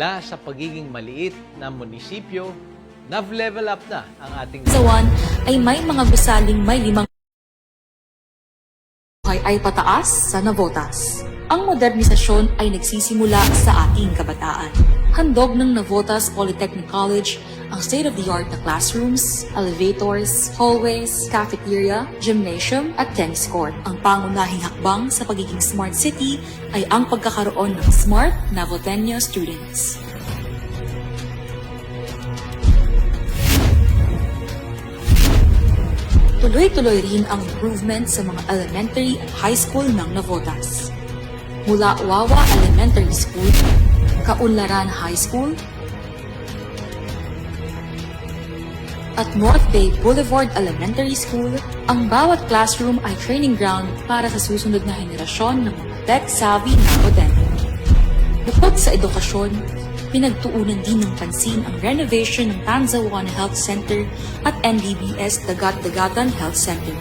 mula sa pagiging maliit na munisipyo, nav-level up na ang ating Sawan ay may mga gusaling may 5 ay pataas sa Navotas. Ang modernisasyon ay nagsisimula sa ating kabataan. Handog ng Navotas Polytechnic College ang state-of-the-art na classrooms, elevators, hallways, cafeteria, gymnasium at tennis court. Ang pangunahing hakbang sa pagiging smart city ay ang pagkakaroon ng smart Navotenyo students. Tuloy-tuloy rin ang improvement sa mga elementary at high school ng Navotas. Mula Wawa Elementary School, Kaunlaran High School, at North Bay Boulevard Elementary School, ang bawat classroom ay training ground para sa susunod na henerasyon ng mga tech-savvy Navotenyo. Bukod sa edukasyon, pinagtuunan din ng pansin ang renovation ng Tanzawan Health Center at NDBS Dagat-Dagatan Health Center.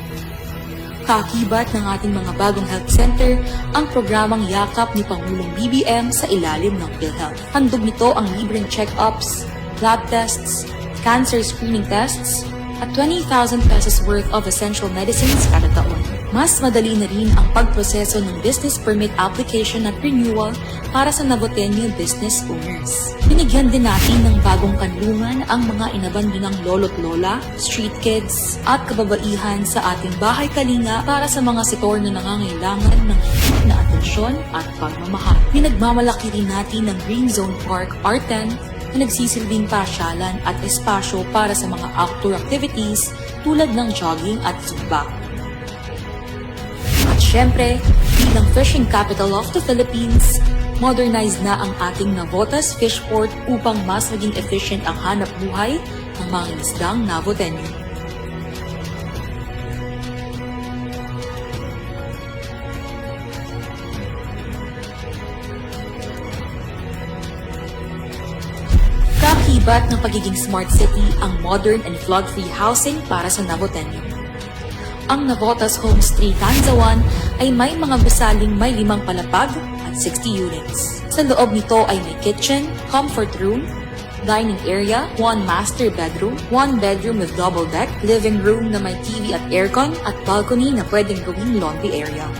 Kaakibat ng ating mga bagong health center ang programang yakap ni Pangulong BBM sa ilalim ng PhilHealth. Handog nito ang libreng check-ups, lab tests, cancer screening tests, at 20,000 pesos worth of essential medicines kada taon. Mas madali na rin ang pagproseso ng business permit application at renewal para sa Navotenyo business owners. Binigyan din natin ng bagong kanlungan ang mga inabandonang lolo't lola, street kids, at kababaihan sa ating bahay kalinga para sa mga sektor na nangangailangan ng higit na atensyon at pagmamahal. Pinagmamalaki rin natin ng Green Zone Park R10 na nagsisilbing pasyalan at espasyo para sa mga outdoor activities tulad ng jogging at zumba. At syempre, bilang fishing capital of the Philippines, modernized na ang ating Navotas Fish Port upang mas maging efficient ang hanap buhay ng mga isdang Navotenyo. Kaakibat ng pagiging smart city ang modern and flood-free housing para sa Navotenyo. Ang Navotas Homestay Tanzawan ay may mga gusaling may 5 palapag at 60 units. Sa loob nito ay may kitchen, comfort room, dining area, 1 master bedroom, 1 bedroom with double deck, living room na may TV at aircon, at balcony na pwedeng gawing laundry area.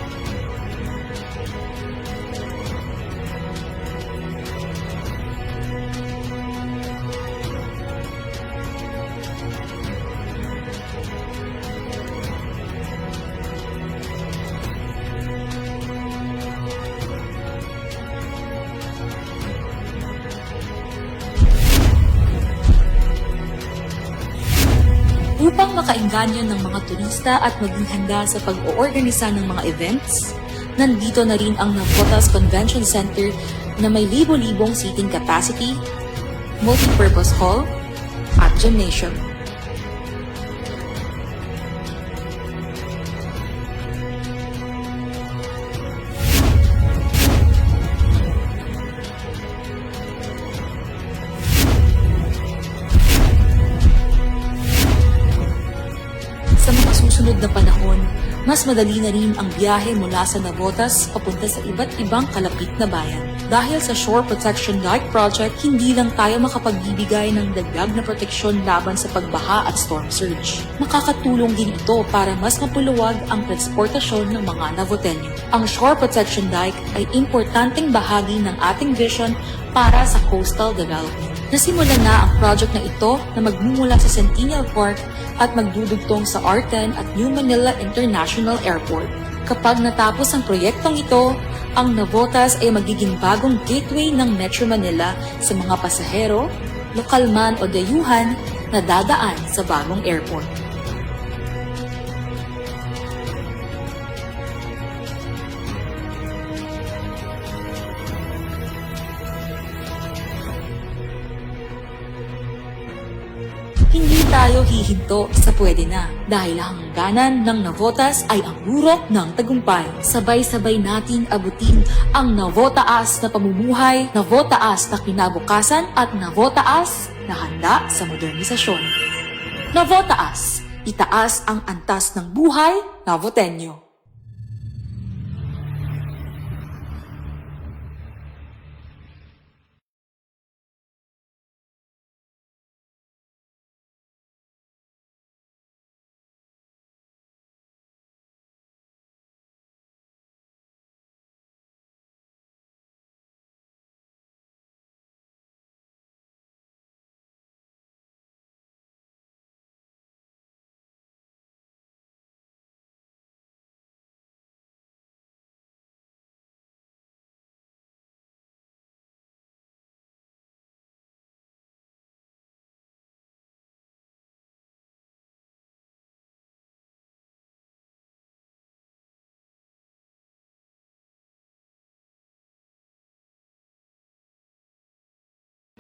Upang makaengganyo ng mga turista at maging handa sa pag-oorganisa ng mga events, nandito na rin ang Navotas Convention Center na may libo-libong seating capacity, multi-purpose hall, at gymnasium. Sa mga susunod na panahon, mas madali na rin ang biyahe mula sa Navotas papunta sa iba't ibang kalapit na bayan. Dahil sa Shore Protection Dike Project, hindi lang tayo makapagbibigay ng dagdag na proteksyon laban sa pagbaha at storm surge. Makakatulong din ito para mas mapuluwag ang transportasyon ng mga Navotenyo. Ang Shore Protection Dike ay importanteng bahagi ng ating vision para sa coastal development. Nasimulan na ang project na ito na magmumula sa Centennial Park at magdudugtong sa R10 at New Manila International Airport. Kapag natapos ang proyektong ito, ang Navotas ay magiging bagong gateway ng Metro Manila sa mga pasahero, lokal man o dayuhan na dadaan sa bagong airport. Hindi tayo hihinto sa pwede na dahil ang hangganan ng Navotas ay ang rurok ng tagumpay. Sabay-sabay nating abutin ang Navotaas na pamumuhay, Navotaas na kinabukasan at Navotaas na handa sa modernisasyon. Navotaas, itaas ang antas ng buhay, Navotenyo.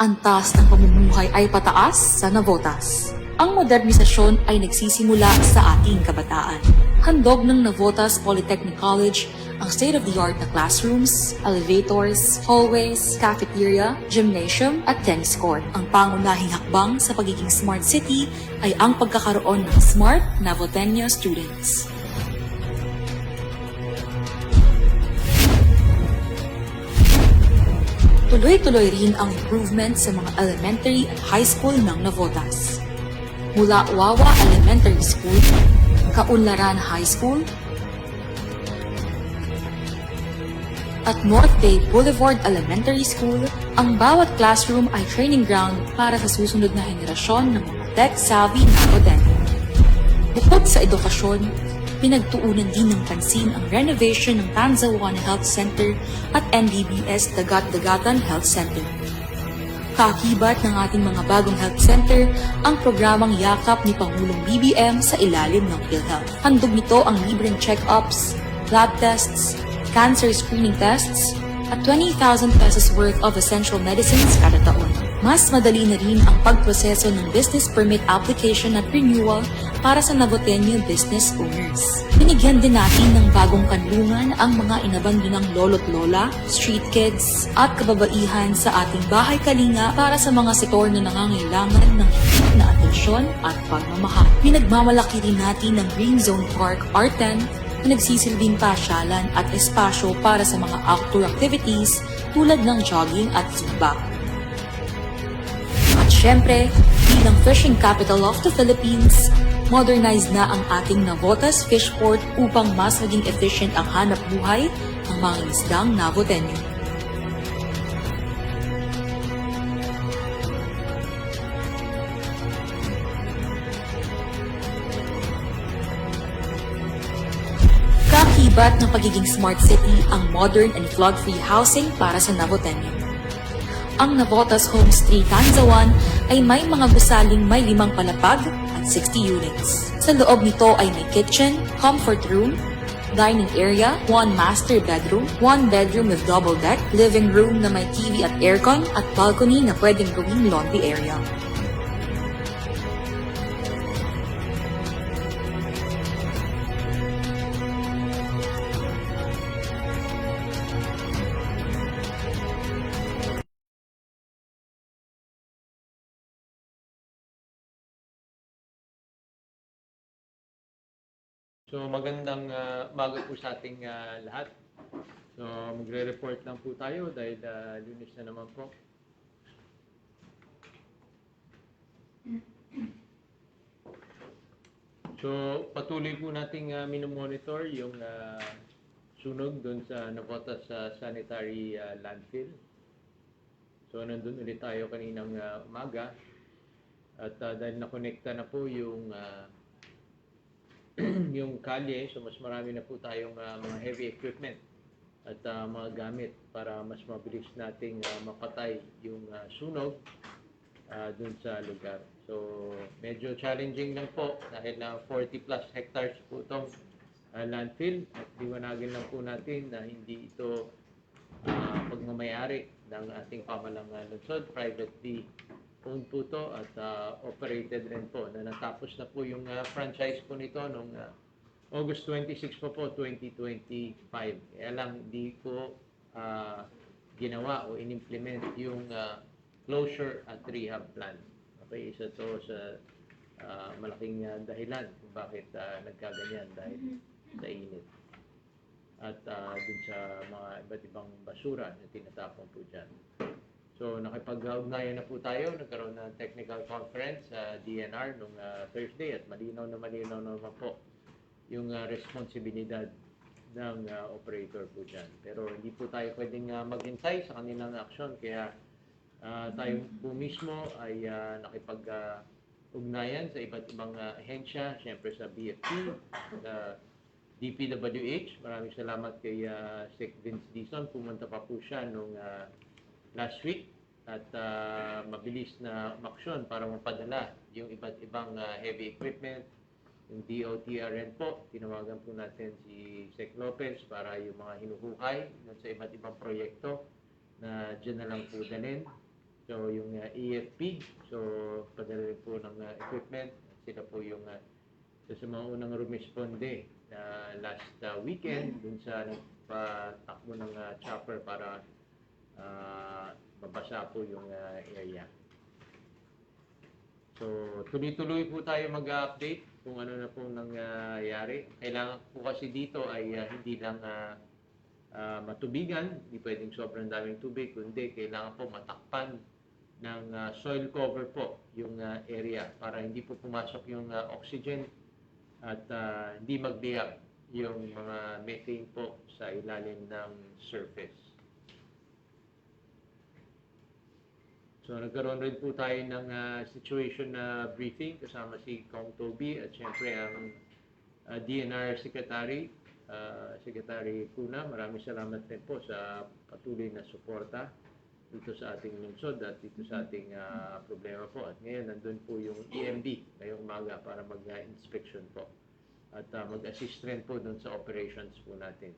Antas ng pamumuhay ay pataas sa Navotas. Ang modernisasyon ay nagsisimula sa ating kabataan. Handog ng Navotas Polytechnic College ang state-of-the-art na classrooms, elevators, hallways, cafeteria, gymnasium at tennis court. Ang pangunahing hakbang sa pagiging smart city ay ang pagkakaroon ng smart Navotenya students. Tuloy-tuloy rin ang improvement sa mga elementary at high school ng Navotas. Mula Wawa Elementary School, Kaunlaran High School, at North Bay Boulevard Elementary School, ang bawat classroom ay training ground para sa susunod na henerasyon ng mga tech-savvy Navotenyo. Bukod sa edukasyon, pinagtuunan din ng pansin ang renovation ng Tanzawan Health Center at NDBS Dagat-Dagatan Health Center. Kaakibat ng ating mga bagong health center ang programang yakap ni Pangulong BBM sa ilalim ng PhilHealth. Handog nito ang libreng check-ups, lab tests, cancer screening tests, at 20,000 pesos worth of essential medicines kada taon. Mas madali na rin ang pagproseso ng business permit application at renewal para sa Navotenyo business owners. Binigyan din natin ng bagong kanlungan ang mga inabandonang lolo't lola, street kids, at kababaihan sa ating bahay kalinga para sa mga sektor na nangangailangan ng higit na atensyon at pagmamahal. Pinagmamalaki rin natin ng Green Zone Park R10 na nagsisilbing pasyalan at espasyo para sa mga outdoor activities tulad ng jogging at zumba. At syempre, bilang fishing capital of the Philippines, modernized na ang ating Navotas Fish Port upang mas maging efficient ang hanap buhay ng mga isdang Navotenyo. Kaakibat ng pagiging smart city ang modern and flood-free housing para sa Navotenyo. Ang Navotas Homes 3 Tanzawan ay may mga gusaling may 5 palapag at 60 units. Sa loob nito ay may kitchen, comfort room, dining area, 1 master bedroom, 1 bedroom with double deck, living room na may TV at aircon, at balcony na pwedeng gawing laundry area. So magandang umaga po sa ating lahat. So magre-report lang po tayo dahil Lunes na naman po. So patuloy po nating minomonitor yung sunog doon sa Navotas sanitary landfill. So nandun ulit tayo kaninang umaga at dahil nakonekta na po yung yung kalye, so mas marami na po tayong mga heavy equipment at mga gamit para mas mabilis nating mapatay yung sunog dun sa lugar. So medyo challenging lang po dahil na 40 plus hectares po itong landfill at liwanagin lang po natin na hindi ito pagmamayari ng ating pamalang lungsod, privately owned po to at operated rin po na natapos na po yung franchise po nito noong August 26 po 2025. Kaya lang hindi po ginawa o inimplement yung closure at rehab plan. Okay, isa to sa malaking dahilan kung bakit nagkaganyan dahil sa init. At dun sa mga iba't ibang basura na tinatapon po dyan. So nakipag-ugnayan na po tayo, nagkaroon ng technical conference sa DNR noong Thursday at malinaw naman po yung responsibilidad ng operator po dyan. Pero hindi po tayo pwedeng maghintay sa kanilang aksyon kaya tayo po mismo ay nakipag-ugnayan sa iba't ibang ahensya, siyempre sa BFP, sa DPWH. Maraming salamat kay Sec Vince Dizon, pumunta pa po siya nung last week at mabilis na umaksyon para mapadala yung iba't ibang heavy equipment. Yung DOTRN po, tinawagan po natin si Sec Lopez para yung mga hinuhukay sa iba't ibang proyekto na dyan na lang po dalhin. So yung AFP, so padala rin po ng equipment. Sila po yung isa sa mga unang rumisponde last weekend dun sa nagpatakbo ng chopper para mabasa po yung area. So, tuloy-tuloy po tayo mag-update kung ano na po nangyayari. Kailangan po kasi dito ay hindi lang matubigan, hindi pwedeng sobrang daming tubig, kundi kailangan po matakpan ng soil cover po yung area para hindi po pumasok yung oxygen at hindi magbihag yung mga methane po sa ilalim ng surface. So nagkaroon rin po tayo ng situation briefing kasama si Kong Toby at syempre ang DNR Secretary, Secretary Cuna. Maraming salamat din po sa patuloy na suporta dito sa ating lungsod at dito sa ating problema po. At ngayon nandun po yung EMD ngayong umaga para mag-inspection po at mag-assist rin po dun sa operations po natin.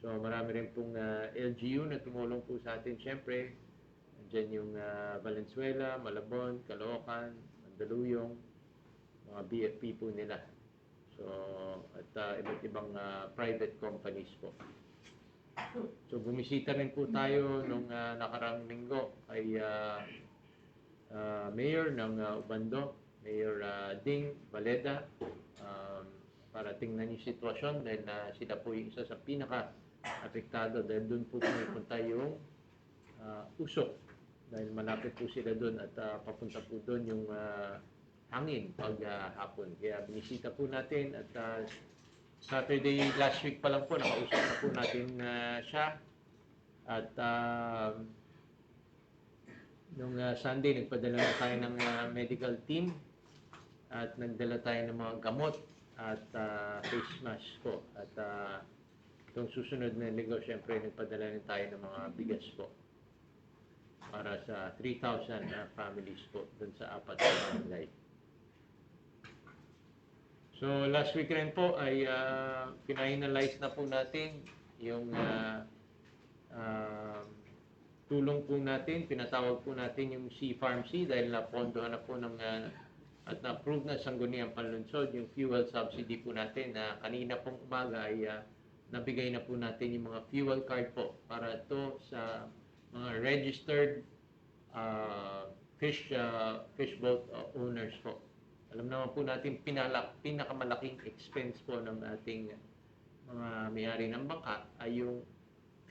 So marami rin pong LGU na tumulong po sa atin syempre. Diyan yung Valenzuela, Malabon, Caloocan, Mandaluyong, mga BFP po nila. So, at iba't ibang private companies po. So, bumisita rin po tayo nung nakarang linggo kay Mayor ng Ubando, Mayor Ding Valeda, para tingnan yung sitwasyon dahil sila po yung isa sa pinaka-apektado dahil doon po pumunta yung usok. Dahil malapit po sila doon at papunta po doon yung hangin pag hapon. Kaya binisita po natin at Saturday last week pa lang po, nakausap na po natin siya. At nung Sunday, nagpadala na tayo ng medical team at nagdala tayo ng mga gamot at face mask po. At itong susunod na linggo, syempre nagpadala rin tayo ng mga bigas po para sa 3,000 families po dun sa 4 na barangay. So last week rin po ay finalize na po natin yung tulong po natin, pinatawag po natin yung C-Farm-C dahil napondohan na po ng at na-approve na Sangguniang Panlunsod yung fuel subsidy po natin na kanina pong umaga ay nabigay na po natin yung mga fuel card po para to sa mga registered fish boat owners po. Alam naman po natin pinakamalaking expense po ng ating mga may-ari ng bangka ay yung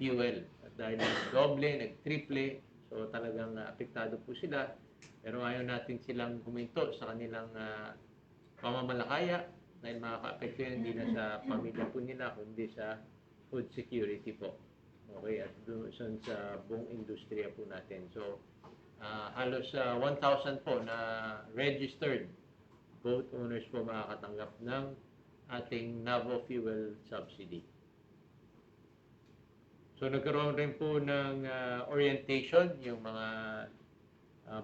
fuel. At dahil nag-doble, nag-triple, so talagang apektado po sila. Pero ayaw natin silang huminto sa kanilang pamamalakaya dahil makaka-apekto yun hindi na sa pamilya po nila kundi sa food security po. Okay, at doon sa buong industriya po natin. So, halos 1,000 po na registered boat owners po makakatanggap ng ating NAVO fuel subsidy. So, nagkaroon rin po ng orientation, yung mga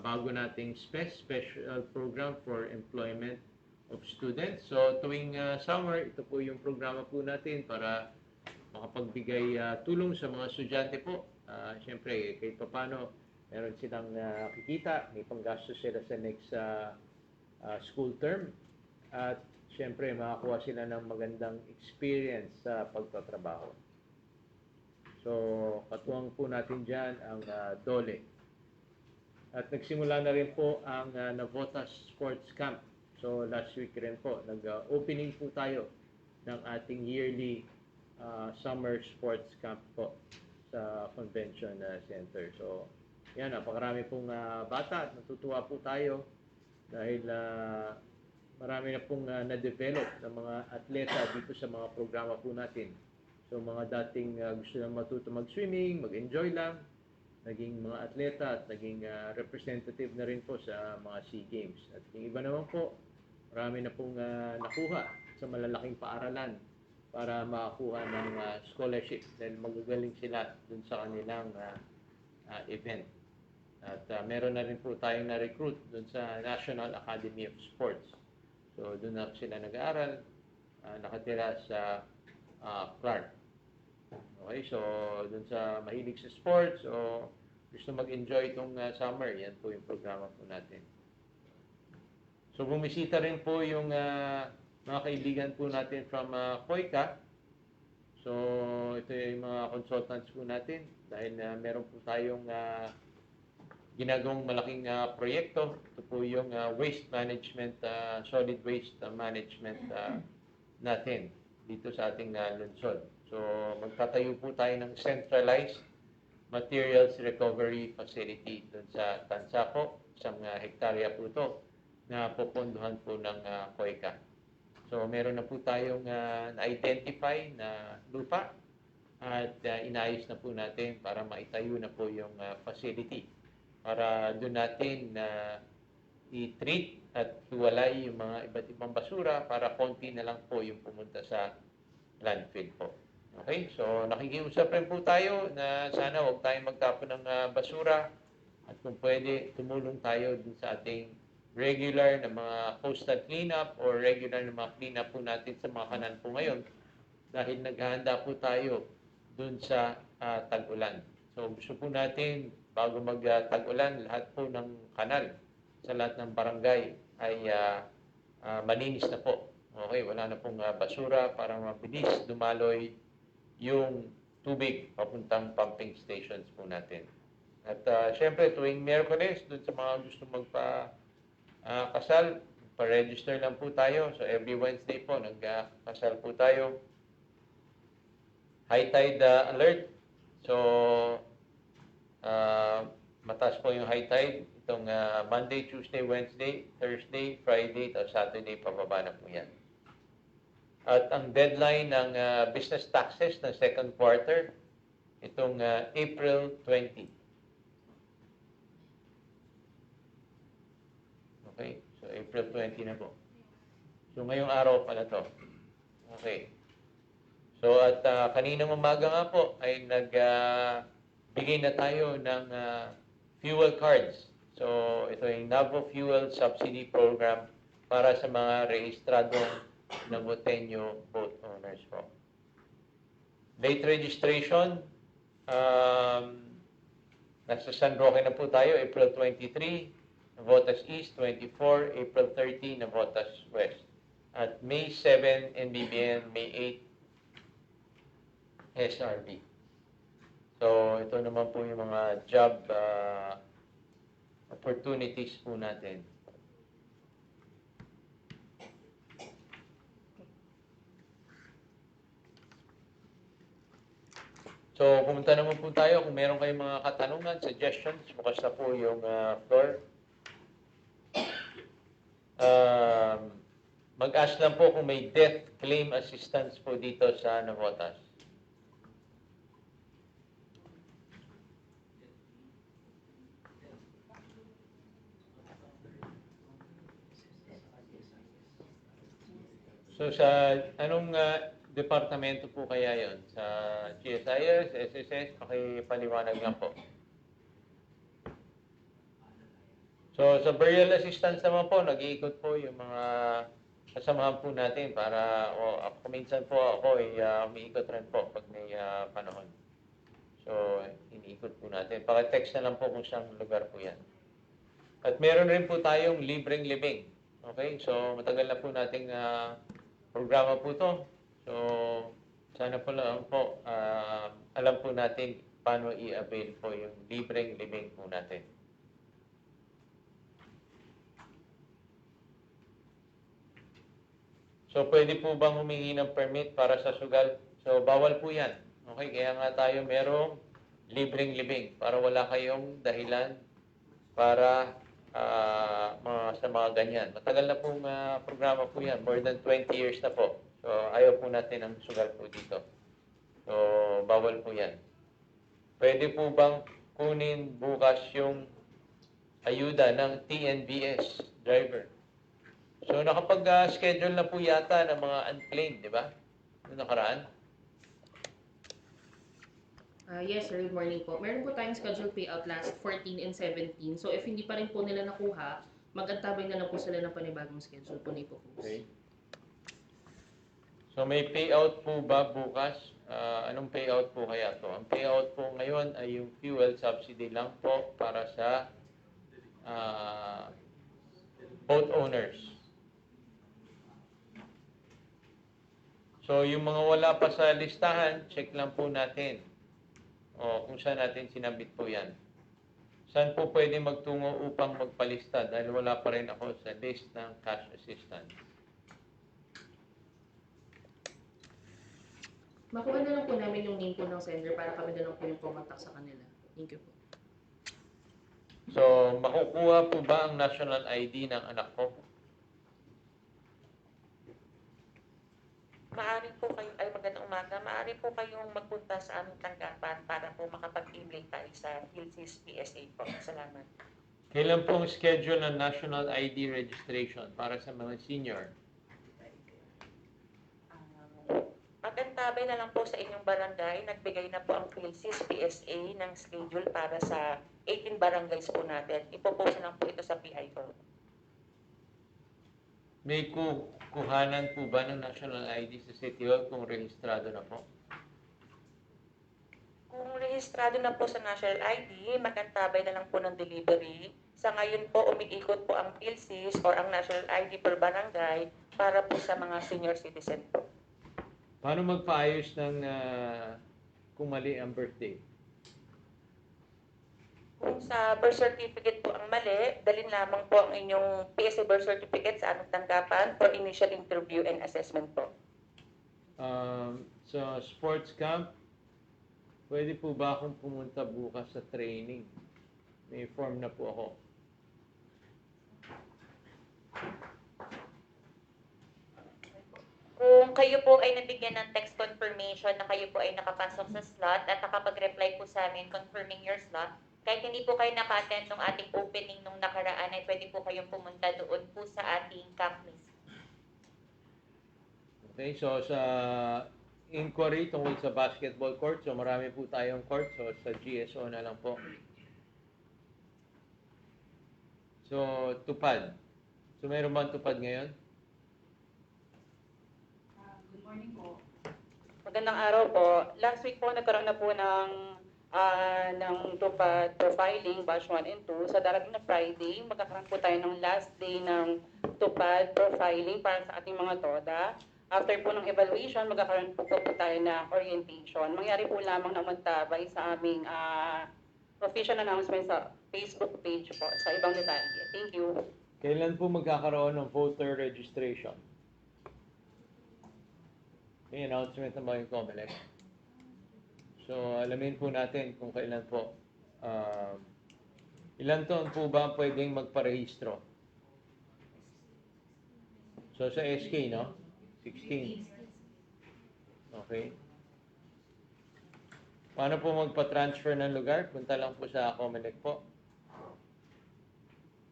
bago nating special program for employment of students. So, tuwing summer, ito po yung programa po natin para makapagbigay tulong sa mga estudyante po. Siyempre, kahit paano, meron silang kikita, may panggastos sila sa next school term. At siyempre, makakuha sila ng magandang experience sa pagtatrabaho. So, katuwang po natin dyan ang DOLE. At nagsimula na rin po ang Navotas Sports Camp. So, last week rin po, nag-opening po tayo ng ating yearly summer sports camp po sa convention center. So, yan, napakarami pong bata at natutuwa po tayo dahil marami na pong na-develop ng mga atleta dito sa mga programa po natin. So, mga dating gusto lang matuto mag-swimming, mag-enjoy lang, naging mga atleta at naging representative na rin po sa mga SEA Games. At yung iba naman po, marami na pong nakuha sa malalaking paaralan para makakuha ng scholarship dahil magagaling sila dun sa kanilang event. At meron na rin po tayong na-recruit dun sa National Academy of Sports. So dun na sila nag-aaral, nakatira sa Clark. Okay, so dun sa mahilig sa sports o gusto mag-enjoy itong summer, yan po yung programa po natin. So bumisita rin po yung mga kaibigan po natin from COICA. So ito yung mga consultants po natin dahil meron po tayong ginagawang malaking proyekto. Ito po yung waste management, solid waste management natin dito sa ating lungsod. So magtatayo po tayo ng centralized materials recovery facility doon sa Tansaco. Isang hektarya po ito na pupunduhan po ng COICA. So meron na po tayong na-identify na lupa at inayos na po natin para maitayo na po yung facility para doon natin i-treat at iwalay yung mga iba't ibang basura para konti na lang po yung pumunta sa landfill po. Okay, so nakikiusap rin po tayo na sana huwag tayong magtapon ng basura at kung pwede tumulong tayo dun sa ating regular na mga coastal cleanup or regular na mga cleanup po natin sa mga kanan po ngayon dahil naghahanda po tayo dun sa tag-ulan. So gusto po natin bago mag-tag-ulan lahat po ng kanal sa lahat ng barangay ay malinis na po. Okay, wala na pong basura para mabilis dumaloy yung tubig papuntang pumping stations po natin. At syempre, tuwing Miyerkules, dun sa mga gusto magpa-kasal, pa-register lang po tayo. So every Wednesday po, nagkasal po tayo. High tide alert. So, mataas po yung high tide. Itong Monday, Tuesday, Wednesday, Thursday, Friday, at Saturday, pababa na po yan. At ang deadline ng business taxes ng second quarter, itong April 20. Okay, so April 20 na po. So ngayong araw pala to. Okay. So at kaninang umaga nga po ay nagbigay na tayo ng fuel cards. So ito yung Navo Fuel Subsidy Program para sa mga rehistradong Navoteño boat owners po. Date registration, nasa San Roque na po tayo, April 23, Navotas East, 24, April 30, Navotas West. At May 7, NBBN, May 8, SRB. So, ito naman po yung mga job opportunities po natin. So, pumunta naman po tayo. Kung meron kayong mga katanungan, suggestions, bukas na po yung floor. Mag-ask lang po kung may death claim assistance po dito sa Navotas. So, sa anong departamento po kaya yon? Sa GSIS, SSS, pakipaliwanag nga po. So, sa burial assistance naman po, nag-iikot po yung mga kasamahan po natin para, minsan po ako ay umiikot rin po pag may panahon. So, iniikot po natin. Paki-text na lang po kung saan lugar po yan. At meron rin po tayong libreng libing. Okay? So, matagal na po nating programa po to. So, sana po lang po, alam po natin paano i-avail po yung libreng living po natin. So, pwede po bang humingi ng permit para sa sugal? So, bawal po yan. Okay, kaya nga tayo merong libreng living para wala kayong dahilan para sa mga ganyan. Matagal na pong programa po yan. More than 20 years na po. So, ayaw po natin ng sugal po dito. So, bawal po yan. Pwede po bang kunin bukas yung ayuda ng TNBS driver? So, nakapag-schedule na po yata ng mga unclaimed, di ba? Noong nakaraan? Yes, sir. Good morning po. Meron po tayong scheduled payout last 14 and 17. So, if hindi pa rin po nila nakuha, mag-antabay na lang po sila ng panibagong schedule po na ipo-post. Okay. So, may payout po ba bukas? Anong payout po kaya to? Ang payout po ngayon ay yung fuel subsidy lang po para sa boat owners. So, yung mga wala pa sa listahan, check lang po natin. O kung saan natin sinabit po yan. Saan po pwede magtungo upang magpalista dahil wala pa rin ako sa list ng cash assistance. Makuha na lang po namin yung name po ng sender para kami na lang po yung pumatak sa kanila. Thank you po. So, makukuha po ba ang national ID ng anak ko? Maaari po kayo, ay magandang umaga, maaari po kayong magpunta sa aming tanggapan para po makapag-imlay tayo sa PhilSys PSA po. Salamat. Kailan po ang schedule ng national ID registration para sa mga senior? Mag-antabay na lang po sa inyong barangay. Nagbigay na po ang PhilSys PSA ng schedule para sa 18 barangays po natin. Ipopost na lang po ito sa PIO. May kuhanan po ba ng national ID sa City Hall kung rehistrado na po? Kung rehistrado na po sa national ID, mag-antabay na lang po ng delivery. Sa ngayon po, umiikot po ang PhilSys or ang national ID per barangay para po sa mga senior citizen po. Paano magpaayos ng kung mali ang birthday? Kung sa birth certificate po ang mali, dalhin lamang po ang inyong PSA birth certificate sa aming tanggapan for initial interview and assessment po. Sa sports camp, pwede po ba akong pumunta bukas sa training? May form na po ako. Kung kayo po ay nabigyan ng text confirmation na kayo po ay nakapasok sa slot at nakapag-reply po sa amin confirming your slot, kahit hindi po kayo naka-attend ng ating opening nung nakaraan, ay pwede po kayong pumunta doon po sa ating camp mismo. Okay, so sa inquiry tungkol sa basketball court, so marami po tayong court, so sa GSO na lang po. So, tupad. So, mayroon ba tupad ngayon? Good morning po. Magandang araw po. Last week po nagkaroon na po ng tupad profiling batch 1 and 2. Sa darating na Friday, magkakaroon po tayo ng last day ng tupad profiling para sa ating mga TODA. After po ng evaluation, magkakaroon po tayo na orientation. Mangyari po lamang na magtabay sa aming official announcement sa Facebook page po sa ibang detalye. Thank you. Kailan po magkakaroon ng voter registration? May announcement na ba yung COMELEC? So, alamin po natin kung kailan po. Ilan taon po ba pwedeng magparehistro? So, sa SK, no? 16. Okay. Paano po magpa-transfer ng lugar? Punta lang po sa COMELEC po.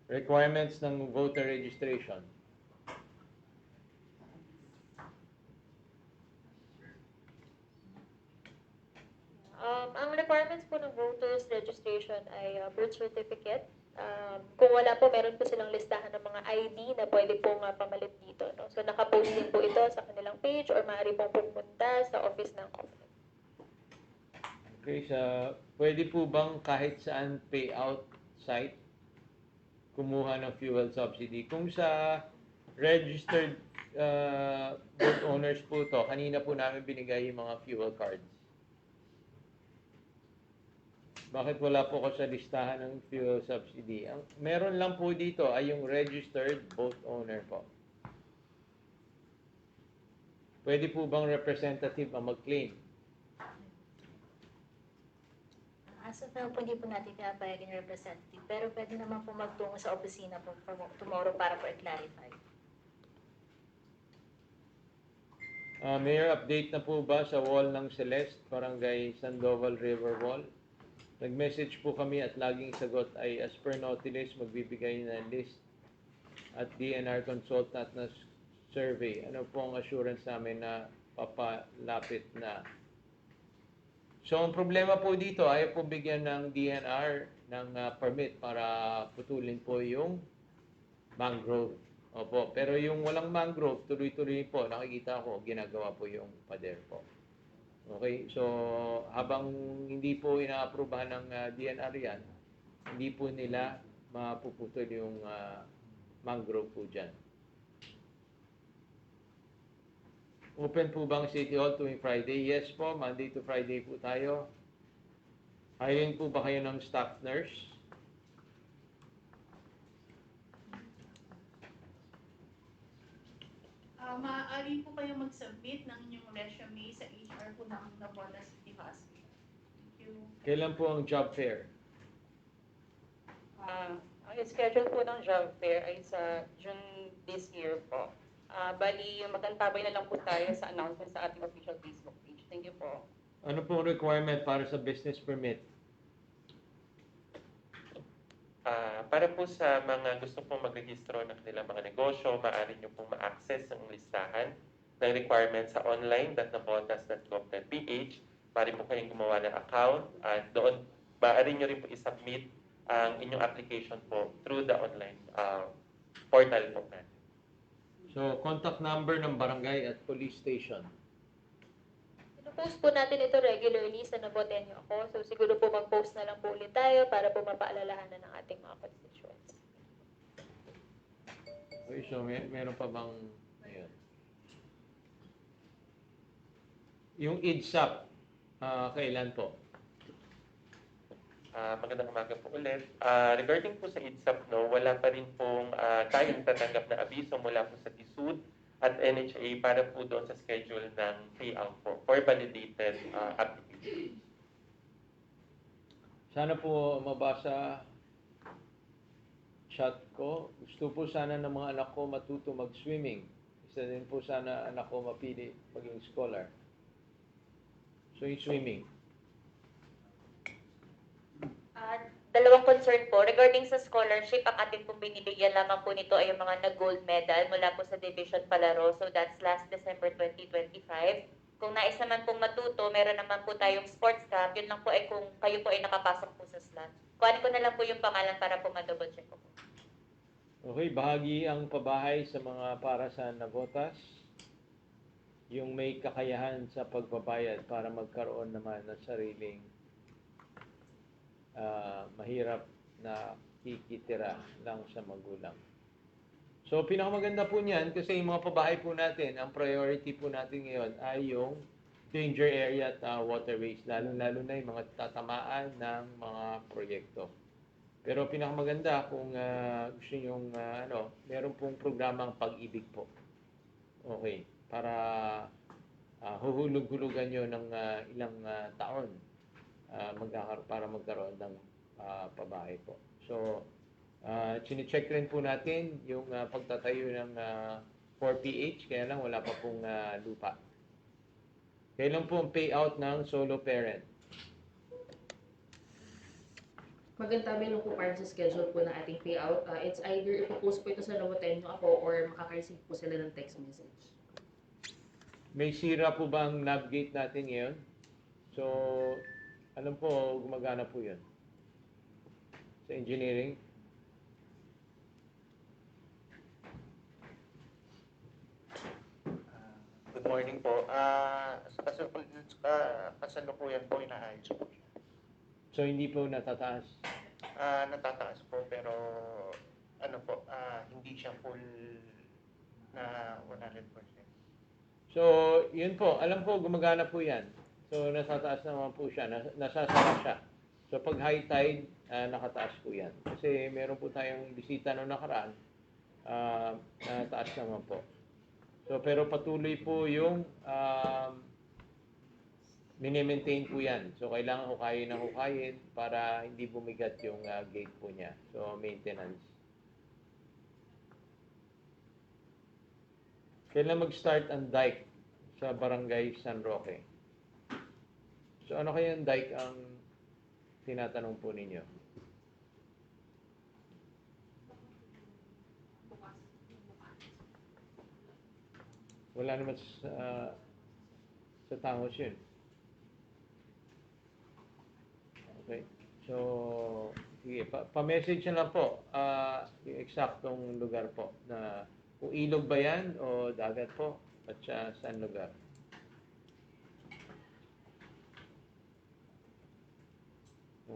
Requirements ng voter registration. Ang requirements po ng voters registration ay birth certificate. Kung wala po, meron po silang listahan ng mga ID na pwede pong pamalit dito. No? So nakapost din po ito sa kanilang page or maaari pong pumunta sa office ng COMELEC. Okay, pwede po bang kahit saan payout site kumuha ng fuel subsidy? Kung sa registered boat owners po to, kanina po namin binigay yung mga fuel cards. Bakit wala po ko sa listahan ng fuel subsidy? Meron lang po dito ay yung registered boat owner po. Pwede po bang representative ang mag-claim? As of now po, hindi po natin pinapayag yung representative. Pero pwede naman po magtungo sa opisina po for tomorrow para po i-clarify. Mayor, update na po ba sa wall ng Celeste, Barangay Sandoval River Wall? Nag-message po kami at laging sagot ay as per Nautilus, magbibigay na list at DNR consultant na survey. Ano po ang assurance namin na papalapit na? So, ang problema po dito ay po bigyan ng DNR ng permit para putulin po yung mangrove. Opo, pero yung walang mangrove, tuloy-tuloy po, nakikita ko, ginagawa po yung pader po. Okay, so habang hindi po inaaprubahan ng DNR yan, hindi po nila mapuputol yung mangrove po dyan. Open po bang City Hall tuwing Friday? Yes po, Monday to Friday po tayo. Hiring po ba kayo ng staff nurse? Maaari po kayo mag-submit ng inyong resume sa HR po ng Navotas City Hospital. Thank you. Kailan po ang job fair? Ang schedule po ng job fair ay sa June this year po. Bali, magantabay na lang po tayo sa announcement sa ating official Facebook page. Thank you po. Ano pong requirement para sa business permit? Para po sa mga gusto pong magrehistro ng kanilang mga negosyo, maaari nyo pong ma-access ang listahan ng requirements sa online.navotas.gov.ph. Maaari po kayong gumawa ng account at doon maaari nyo rin po isubmit ang inyong application po through the online portal po natin. So, contact number ng barangay at police station. Post po natin ito regularly sa Nabotenyo Ako. So siguro po mag-post na lang po ulit tayo para po mapaalalahanan ng ating mga constituents. Okay, so meron pa bang ayun. Yung IDSAP, kailan po? Magandang umaga po ulit. Regarding po sa IDSAP, no, wala pa rin pong tayong tatanggap na abiso mula po sa TISUD at NHA para po doon sa schedule ng payout po for validated applications. Sana po mabasa chat ko. Gusto po sana ng mga anak ko matuto mag-swimming. Isa din po sana anak ko mapili maging scholar. So yung swimming. Dalawang concern po. Regarding sa scholarship, ang ating pong binibigyan lamang po nito ay yung mga nag-gold medal mula po sa Division Palaro. So that's last December 2025. Kung nais naman pong matuto, meron naman po tayong sports camp. Yun lang po ay kung kayo po ay nakapasok po sa slot. Kuhanin ko na lang po yung pangalan para po ma-double check ko po. Okay, bahagi ang pabahay sa mga para sa Navotas. Yung may kakayahan sa pagbabayad para magkaroon naman ng sariling mahirap na kikitira lang sa magulang. So, pinakamaganda po niyan kasi yung mga pabahay po natin, ang priority po natin ngayon ay yung danger area at waterways, lalo-lalo na yung mga tatamaan ng mga proyekto. Pero pinakamaganda kung gusto nyo meron pong programang pag-ibig po. Okay, para huhulog-hulugan nyo ng ilang taon para magkaroon ng pabahay po. So, chine-check rin po natin yung pagtatayo ng 4PH, kaya lang wala pa pong lupa. Kailan po ang payout ng solo parent? Magantabi lang po para sa schedule po ng ating payout. It's either ipopost po ito sa Nabotenyo Ako or makaka-receive po sila ng text message. May sira po ba ang navigate natin ngayon? So, alam po, gumagana po yun. Sa engineering. Good morning po. Kasalukuyan po, inaayos po siya. So, hindi po natataas. Natataas po, pero hindi siya full na 100%. So, yun po. Alam po, gumagana po yan. So, nasataas naman po siya. Nasasara siya. So, pag high tide, nakataas po yan. Kasi meron po tayong bisita noong nakaraan. Nataas naman po. So, pero patuloy po yung mini-maintain po yan. So, kailangan hukayin ng hukayin para hindi bumigat yung gate po niya. So, maintenance. Kailan mag-start ang dike sa Barangay San Roque? So, ano kayang dike ang tinatanong po ninyo? Wala naman sa tangos yun. Okay. So, sige, pa-message na lang po yung eksaktong lugar po na kung ilog ba yan o dagat po at saan lugar.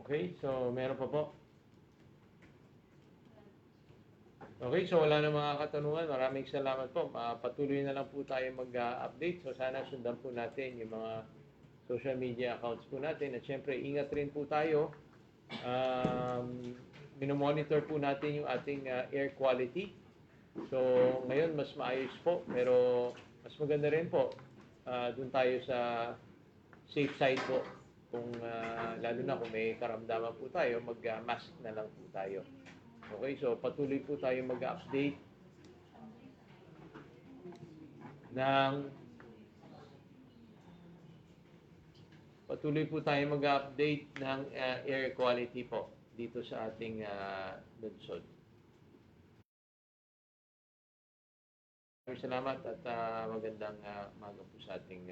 Okay, so meron pa po. Okay, so wala na mga katanungan. Maraming salamat po. Patuloy na lang po tayo mag-update. So sana sundan po natin yung mga social media accounts po natin. At syempre, ingat rin po tayo. Minomonitor po natin yung ating air quality. So ngayon, mas maayos po. Pero mas maganda rin po. Doon tayo sa safe side po. Kung lalo na kung may karamdaman po tayo, mag-mask na lang po tayo. Okay, so patuloy po tayo mag-update ng air quality po dito sa ating lungsod. Salamat at magandang umaga po sa ating